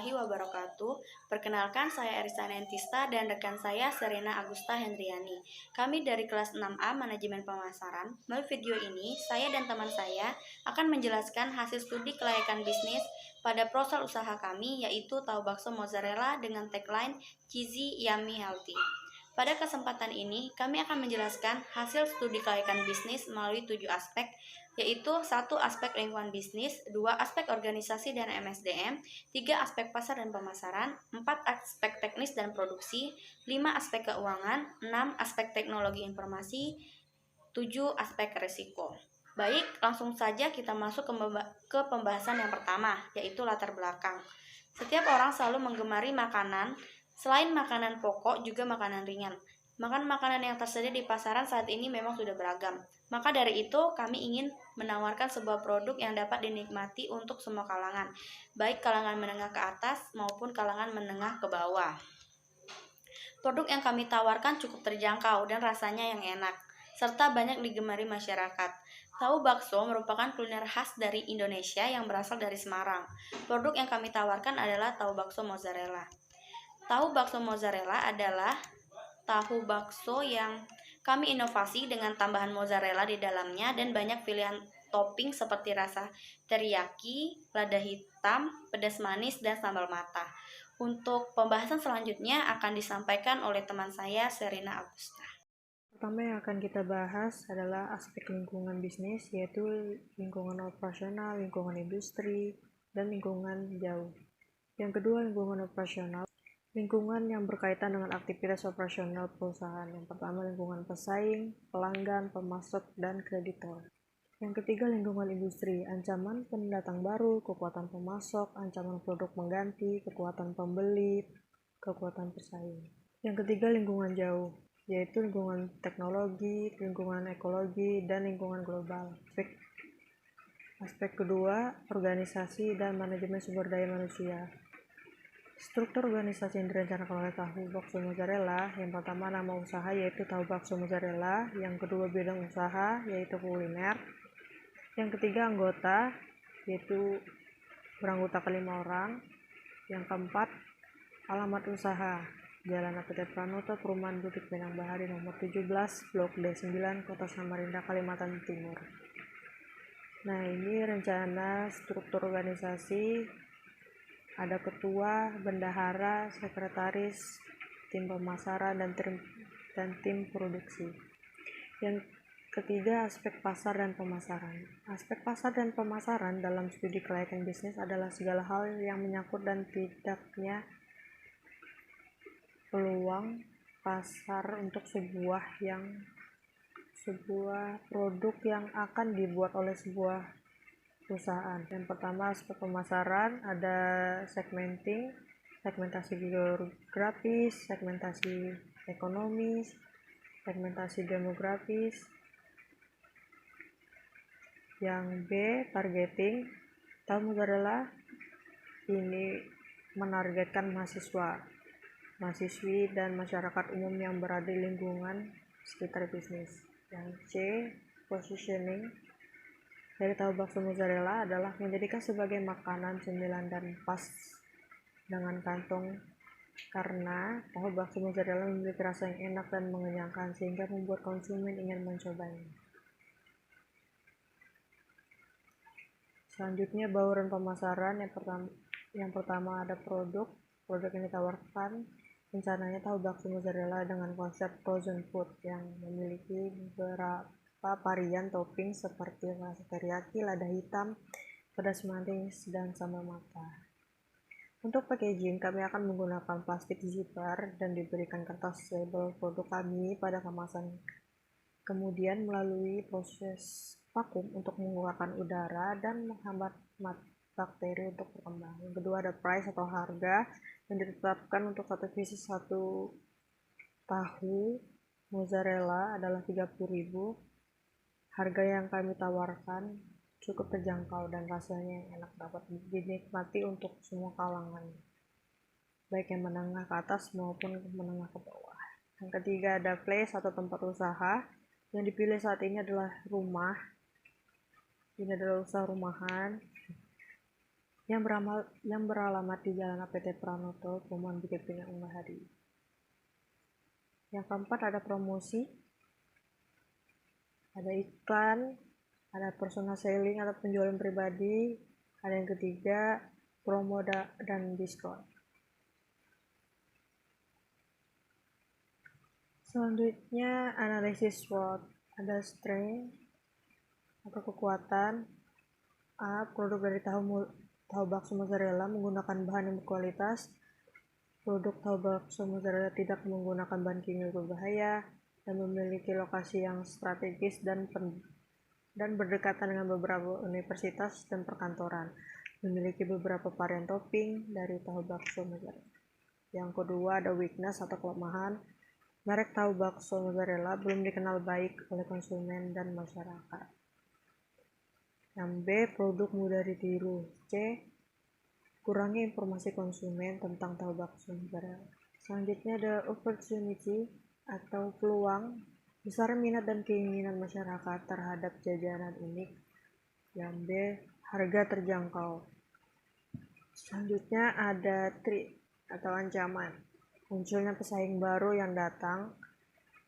warahmatullahi wabarakatuh. Perkenalkan, saya Erisa Nentista dan rekan saya Serena Agusta Hendriani. Kami dari kelas 6A Manajemen Pemasaran. Melalui video ini, saya dan teman saya akan menjelaskan hasil studi kelayakan bisnis pada proposal usaha kami, yaitu tahu bakso mozzarella dengan tagline Cheesy Yummy Healthy. Pada kesempatan ini, kami akan menjelaskan hasil studi kelayakan bisnis melalui 7 aspek, yaitu 1 aspek lingkungan bisnis, 2 aspek organisasi dan MSDM, 3 aspek pasar dan pemasaran, 4 aspek teknis dan produksi, 5 aspek keuangan, 6 aspek teknologi informasi, 7 aspek risiko. Baik, langsung saja kita masuk ke pembahasan yang pertama, yaitu latar belakang. Setiap orang selalu menggemari makanan. Selain makanan pokok, juga makanan ringan. Makanan yang tersedia di pasaran saat ini memang sudah beragam. Maka dari itu, kami ingin menawarkan sebuah produk yang dapat dinikmati untuk semua kalangan, baik kalangan menengah ke atas maupun kalangan menengah ke bawah. Produk yang kami tawarkan cukup terjangkau dan rasanya yang enak, serta banyak digemari masyarakat. Tahu bakso merupakan kuliner khas dari Indonesia yang berasal dari Semarang. Produk yang kami tawarkan adalah tahu bakso mozzarella. Tahu bakso mozzarella adalah tahu bakso yang kami inovasi dengan tambahan mozzarella di dalamnya dan banyak pilihan topping seperti rasa teriyaki, lada hitam, pedas manis, dan sambal mata. Untuk pembahasan selanjutnya akan disampaikan oleh teman saya Serena Agusta. Pertama yang akan kita bahas adalah aspek lingkungan bisnis, yaitu lingkungan operasional, lingkungan industri, dan lingkungan jauh. Yang kedua, lingkungan operasional. Lingkungan yang berkaitan dengan aktivitas operasional perusahaan. Yang pertama, lingkungan pesaing, pelanggan, pemasok, dan kreditor. Yang ketiga, lingkungan industri. Ancaman pendatang baru, kekuatan pemasok, ancaman produk mengganti, kekuatan pembeli, kekuatan pesaing. Yang ketiga, lingkungan jauh, yaitu lingkungan teknologi, lingkungan ekologi, dan lingkungan global. Aspek kedua, organisasi dan manajemen sumber daya manusia. Struktur organisasi yang direncanakan oleh tahu bakso mozzarella, yang pertama nama usaha yaitu tahu bakso mozzarella, yang kedua bidang usaha yaitu kuliner, yang ketiga anggota yaitu beranggota ke 5 orang, yang keempat alamat usaha Jalan APT Pranoto, Perumahan Butik Benang Bahari nomor 17, Blok D9, Kota Samarinda, Kalimantan Timur. Nah, ini rencana struktur organisasi. Ada ketua, bendahara, sekretaris, tim pemasaran, dan tim produksi. Yang ketiga, aspek pasar dan pemasaran. Aspek pasar dan pemasaran dalam studi kelayakan bisnis adalah segala hal yang menyangkut dan tidaknya peluang pasar untuk sebuah produk yang akan dibuat oleh sebuah perusahaan. Yang pertama, aspek pemasaran ada segmentasi geografis, segmentasi ekonomis, segmentasi demografis. Yang B, targeting. Tahu mozzarella ini menargetkan mahasiswi dan masyarakat umum yang berada di lingkungan sekitar bisnis. Yang C, positioning dari tahu bakso mozzarella adalah menjadikan sebagai makanan cemilan dan pas dengan kantong, karena tahu bakso mozzarella memiliki rasa yang enak dan mengenyangkan sehingga membuat konsumen ingin mencobanya. Selanjutnya, bauran pemasaran. Yang pertama ada produk yang ditawarkan rencananya tahu bakso mozzarella dengan konsep frozen food yang memiliki beberapa varian topping seperti rasa teriyaki, lada hitam, pedas manis, dan sambal mata. Untuk packaging, kami akan menggunakan plastik zipper dan diberikan kertas label produk kami pada kemasan. Kemudian melalui proses vakum untuk mengeluarkan udara dan menghambat bakteri untuk berkembang. Yang kedua ada price atau harga yang ditetapkan untuk satu pieces satu tahu mozzarella adalah 30.000. Harga yang kami tawarkan cukup terjangkau dan rasanya yang enak, dapat dinikmati untuk semua kalangan, baik yang menengah ke atas maupun menengah ke bawah. Yang ketiga ada place atau tempat usaha. Yang dipilih saat ini adalah rumah. Ini adalah usaha rumahan. yang beralamat di Jalan APT Pranoto, Perumahan Bukit Pinang Unggahari. Yang keempat ada promosi, ada iklan, ada personal selling atau penjualan pribadi, ada yang ketiga promo dan diskon. Selanjutnya analisis SWOT, ada strength atau kekuatan. A. Produk dari tahu bakso mozzarella menggunakan bahan yang berkualitas. Produk tahu bakso mozzarella tidak menggunakan bahan kimia berbahaya dan memiliki lokasi yang strategis dan berdekatan dengan beberapa universitas dan perkantoran. Memiliki beberapa varian topping dari tahu bakso mozzarella. Yang kedua ada weakness atau kelemahan. Merek tahu bakso mozzarella belum dikenal baik oleh konsumen dan masyarakat. Yang B. Produk mudah ditiru. C. Kurangnya informasi konsumen tentang tahu bakso mozzarella. Selanjutnya ada opportunity atau peluang. Besar minat dan keinginan masyarakat terhadap jajanan unik. Yang B. Harga terjangkau. Selanjutnya ada threat atau ancaman. Munculnya pesaing baru yang datang.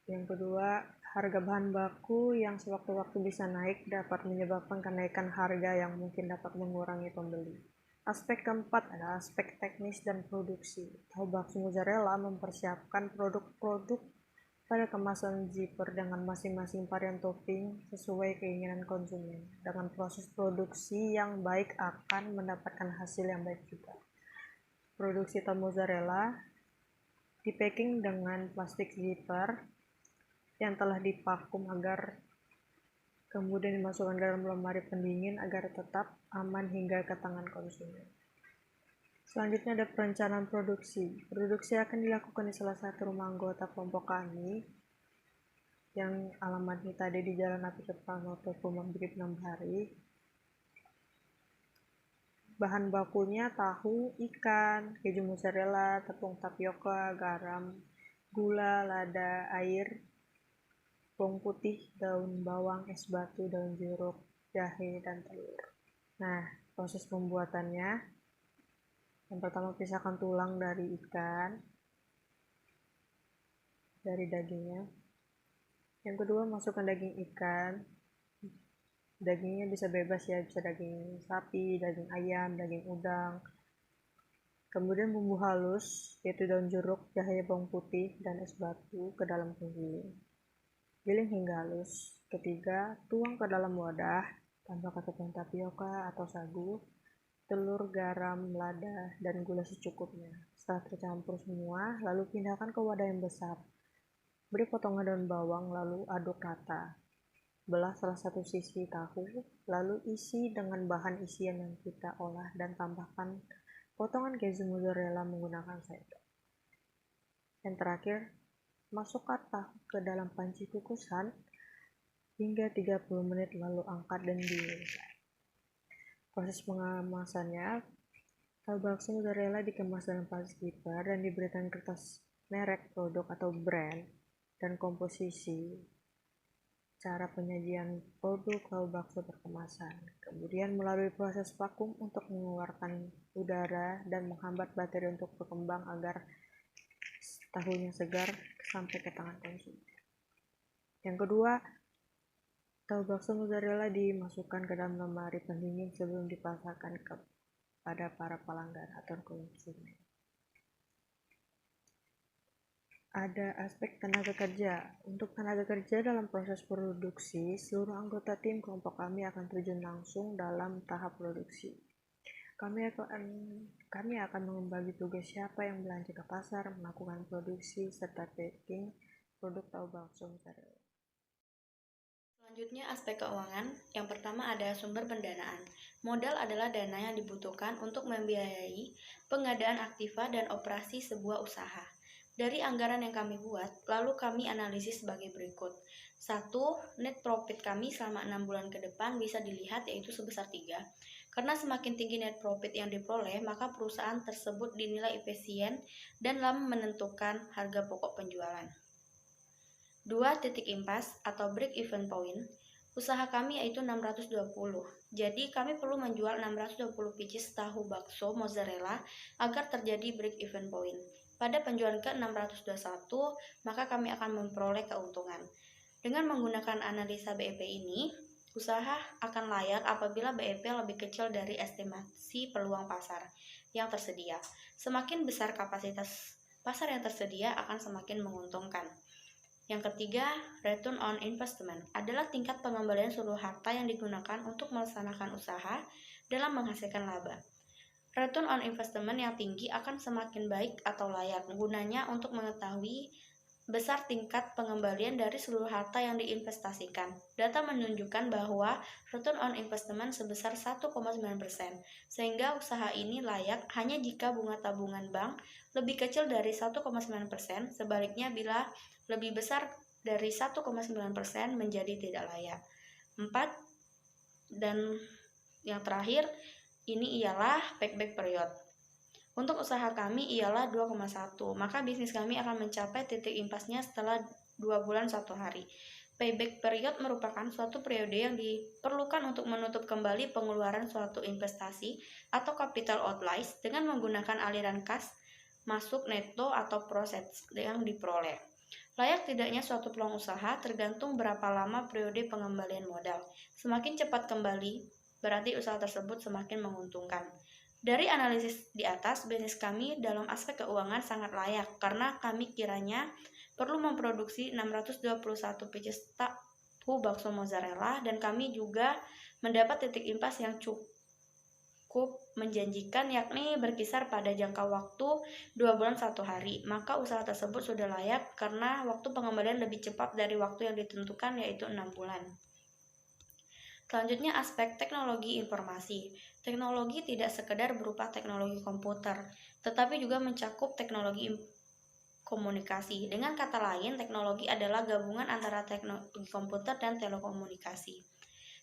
Yang kedua, harga bahan baku yang sewaktu-waktu bisa naik dapat menyebabkan kenaikan harga yang mungkin dapat mengurangi pembeli. Aspek keempat adalah aspek teknis dan produksi. Tahu bakso mozzarella mempersiapkan produk-produk pada kemasan zipper dengan masing-masing varian topping sesuai keinginan konsumen. Dengan proses produksi yang baik akan mendapatkan hasil yang baik juga. Produksi tahu mozzarella di-packing dengan plastik zipper yang telah divakum agar kemudian dimasukkan ke dalam lemari pendingin agar tetap aman hingga ke tangan konsumen. Selanjutnya ada perencanaan produksi. Produksi akan dilakukan di salah satu rumah anggota kelompok kami yang alamatnya tadi di Jalan APT Pranoto, Perumahan Bukit Pinang Unggahari. Bahan bakunya tahu, ikan, keju mozzarella, tepung tapioka, garam, gula, lada, air, bawang putih, daun bawang, es batu, daun jeruk, jahe, dan telur. Nah, proses pembuatannya, yang pertama pisahkan tulang dari ikan, dari dagingnya. Yang kedua masukkan daging ikan. Dagingnya bisa bebas ya, bisa daging sapi, daging ayam, daging udang. Kemudian bumbu halus, yaitu daun jeruk, jahe, bawang putih, dan es batu ke dalam penggiling. Giling hingga halus. Ketiga, tuang ke dalam wadah, tambahkan tepung tapioka atau sagu, telur, garam, lada, dan gula secukupnya. Setelah tercampur semua, lalu pindahkan ke wadah yang besar. Beri potongan daun bawang, lalu aduk rata. Belah salah satu sisi tahu, lalu isi dengan bahan isian yang kita olah dan tambahkan potongan keju mozzarella menggunakan sayur. Yang terakhir, masukkan tahu ke dalam panci kukusan hingga 30 menit lalu angkat dan dinginkan. Proses pengemasannya, tahu bakso mozzarella dikemas dalam plastik zipper dan diberikan kertas merek, produk atau brand dan komposisi. Cara penyajian produk tahu bakso berkemasan, kemudian melalui proses vakum untuk mengeluarkan udara dan menghambat bakteri untuk berkembang agar tahunya segar sampai ke tangan konsumen. Yang kedua, tahu bakso mozzarella dimasukkan ke dalam lemari pendingin sebelum dipasarkan kepada para pelanggan atau konsumen. Ada aspek tenaga kerja. Untuk tenaga kerja dalam proses produksi, seluruh anggota tim kelompok kami akan terjun langsung dalam tahap produksi. Kami akan membagi tugas siapa yang belanja ke pasar, melakukan produksi, serta packing produk tahu bakso mozzarella. Selanjutnya aspek keuangan. Yang pertama ada sumber pendanaan. Modal adalah dana yang dibutuhkan untuk membiayai pengadaan aktiva dan operasi sebuah usaha. Dari anggaran yang kami buat, lalu kami analisis sebagai berikut. 1. Net profit kami selama 6 bulan ke depan bisa dilihat yaitu sebesar 3. Karena semakin tinggi net profit yang diperoleh, maka perusahaan tersebut dinilai efisien dan dalam menentukan harga pokok penjualan. 2. Titik impas atau break even point. Usaha kami yaitu 620. Jadi kami perlu menjual 620 pieces tahu bakso mozzarella agar terjadi break even point. Pada penjualan ke-621, maka kami akan memperoleh keuntungan. Dengan menggunakan analisa BEP ini, usaha akan layak apabila BEP lebih kecil dari estimasi peluang pasar yang tersedia. Semakin besar kapasitas pasar yang tersedia akan semakin menguntungkan. Yang ketiga, return on investment adalah tingkat pengembalian seluruh harta yang digunakan untuk melaksanakan usaha dalam menghasilkan laba. Return on investment yang tinggi akan semakin baik atau layak, gunanya untuk mengetahui besar tingkat pengembalian dari seluruh harta yang diinvestasikan. Data menunjukkan bahwa return on investment sebesar 1,9%, sehingga usaha ini layak hanya jika bunga tabungan bank lebih kecil dari 1,9%, sebaliknya bila lebih besar dari 1,9% menjadi tidak layak. 4. Dan yang terakhir, ini ialah payback period. Untuk usaha kami ialah 2,1, maka bisnis kami akan mencapai titik impasnya setelah 2 bulan 1 hari. Payback period merupakan suatu periode yang diperlukan untuk menutup kembali pengeluaran suatu investasi atau capital outlays dengan menggunakan aliran kas masuk neto atau proses yang diperoleh. Layak tidaknya suatu peluang usaha tergantung berapa lama periode pengembalian modal. Semakin cepat kembali, berarti usaha tersebut semakin menguntungkan. Dari analisis di atas, bisnis kami dalam aspek keuangan sangat layak karena kami kiranya perlu memproduksi 621 pieces tahu bakso mozzarella dan kami juga mendapat titik impas yang cukup menjanjikan, yakni berkisar pada jangka waktu 2 bulan 1 hari. Maka usaha tersebut sudah layak karena waktu pengembalian lebih cepat dari waktu yang ditentukan, yaitu 6 bulan. Selanjutnya, aspek teknologi informasi. Teknologi tidak sekedar berupa teknologi komputer, tetapi juga mencakup teknologi komunikasi. Dengan kata lain, teknologi adalah gabungan antara teknologi komputer dan telekomunikasi.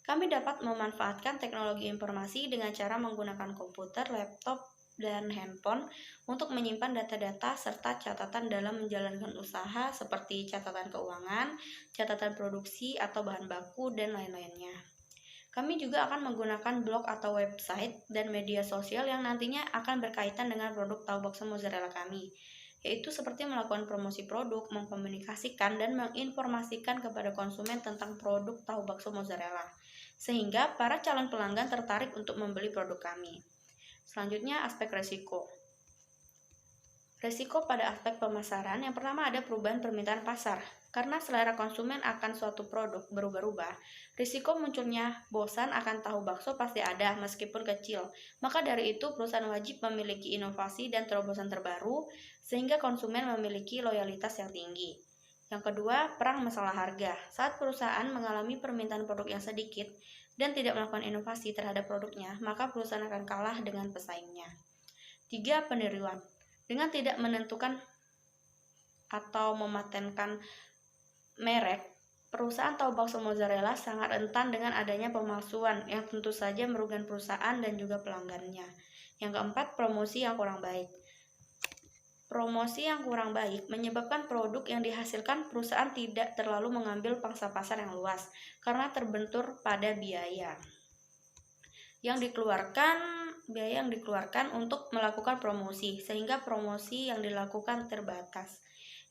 Kami dapat memanfaatkan teknologi informasi dengan cara menggunakan komputer, laptop, dan handphone untuk menyimpan data-data serta catatan dalam menjalankan usaha seperti catatan keuangan, catatan produksi atau bahan baku, dan lain-lainnya. Kami juga akan menggunakan blog atau website dan media sosial yang nantinya akan berkaitan dengan produk tahu bakso mozzarella kami, yaitu seperti melakukan promosi produk, mengkomunikasikan, dan menginformasikan kepada konsumen tentang produk tahu bakso mozzarella, sehingga para calon pelanggan tertarik untuk membeli produk kami. Selanjutnya, aspek resiko. Resiko pada aspek pemasaran, yang pertama ada perubahan permintaan pasar. Karena selera konsumen akan suatu produk berubah-ubah, risiko munculnya bosan akan tahu bakso pasti ada meskipun kecil. Maka dari itu perusahaan wajib memiliki inovasi dan terobosan terbaru sehingga konsumen memiliki loyalitas yang tinggi. Yang kedua, perang masalah harga. Saat perusahaan mengalami permintaan produk yang sedikit dan tidak melakukan inovasi terhadap produknya, maka perusahaan akan kalah dengan pesaingnya. 3. Peniruan. Dengan tidak menentukan atau mematenkan merek, perusahaan tahu bakso mozzarella sangat rentan dengan adanya pemalsuan yang tentu saja merugikan perusahaan dan juga pelanggannya. Yang keempat, promosi yang kurang baik. Promosi yang kurang baik menyebabkan produk yang dihasilkan perusahaan tidak terlalu mengambil pangsa pasar yang luas karena terbentur pada biaya yang dikeluarkan untuk melakukan promosi, sehingga promosi yang dilakukan terbatas.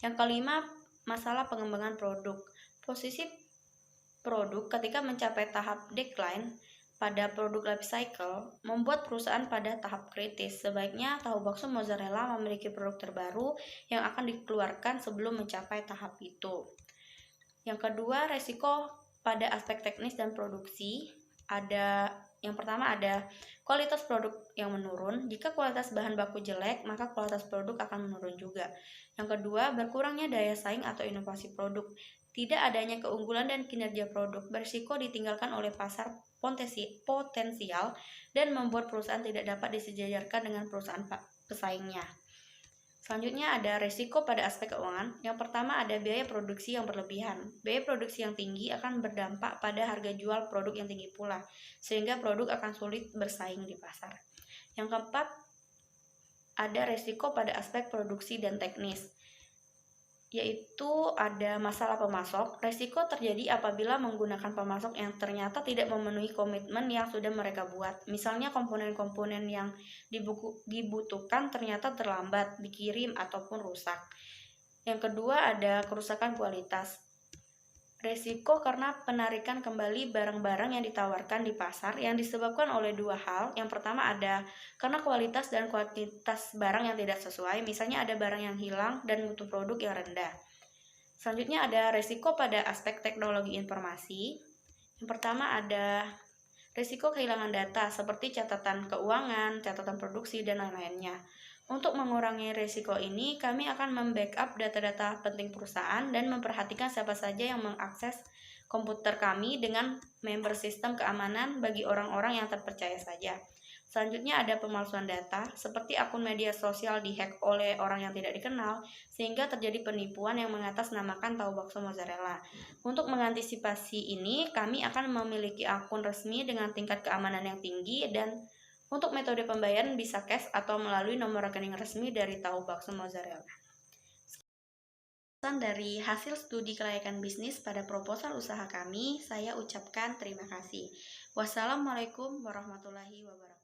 Yang kelima, masalah pengembangan produk. Posisi produk ketika mencapai tahap decline pada produk life cycle membuat perusahaan pada tahap kritis. Sebaiknya tahu bakso mozzarella memiliki produk terbaru yang akan dikeluarkan sebelum mencapai tahap itu. Yang kedua, resiko pada aspek teknis dan produksi. Yang pertama ada kualitas produk yang menurun. Jika kualitas bahan baku jelek, maka kualitas produk akan menurun juga. Yang kedua, berkurangnya daya saing atau inovasi produk. Tidak adanya keunggulan dan kinerja produk berisiko ditinggalkan oleh pasar potensial dan membuat perusahaan tidak dapat disejajarkan dengan perusahaan pesaingnya. Selanjutnya ada risiko pada aspek keuangan. Yang pertama ada biaya produksi yang berlebihan. Biaya produksi yang tinggi akan berdampak pada harga jual produk yang tinggi pula, sehingga produk akan sulit bersaing di pasar. Yang keempat, ada risiko pada aspek produksi dan teknis. yaitu ada masalah pemasok. Resiko terjadi apabila menggunakan pemasok yang ternyata tidak memenuhi komitmen yang sudah mereka buat. Misalnya komponen-komponen yang dibutuhkan ternyata terlambat dikirim ataupun rusak. Yang kedua ada kerusakan kualitas. Resiko karena penarikan kembali barang-barang yang ditawarkan di pasar yang disebabkan oleh dua hal. Yang pertama ada karena kualitas dan kuantitas barang yang tidak sesuai, misalnya ada barang yang hilang dan mutu produk yang rendah. Selanjutnya ada resiko pada aspek teknologi informasi. Yang pertama ada risiko kehilangan data seperti catatan keuangan, catatan produksi, dan lain-lainnya. Untuk mengurangi risiko ini, kami akan membackup data-data penting perusahaan dan memperhatikan siapa saja yang mengakses komputer kami dengan member sistem keamanan bagi orang-orang yang terpercaya saja. Selanjutnya ada pemalsuan data, seperti akun media sosial dihack oleh orang yang tidak dikenal, sehingga terjadi penipuan yang mengatasnamakan tahu bakso mozzarella. Untuk mengantisipasi ini, kami akan memiliki akun resmi dengan tingkat keamanan yang tinggi dan untuk metode pembayaran bisa cash atau melalui nomor rekening resmi dari tahu bakso mozzarella. Dari hasil studi kelayakan bisnis pada proposal usaha kami, saya ucapkan terima kasih. Wassalamualaikum warahmatullahi wabarakatuh.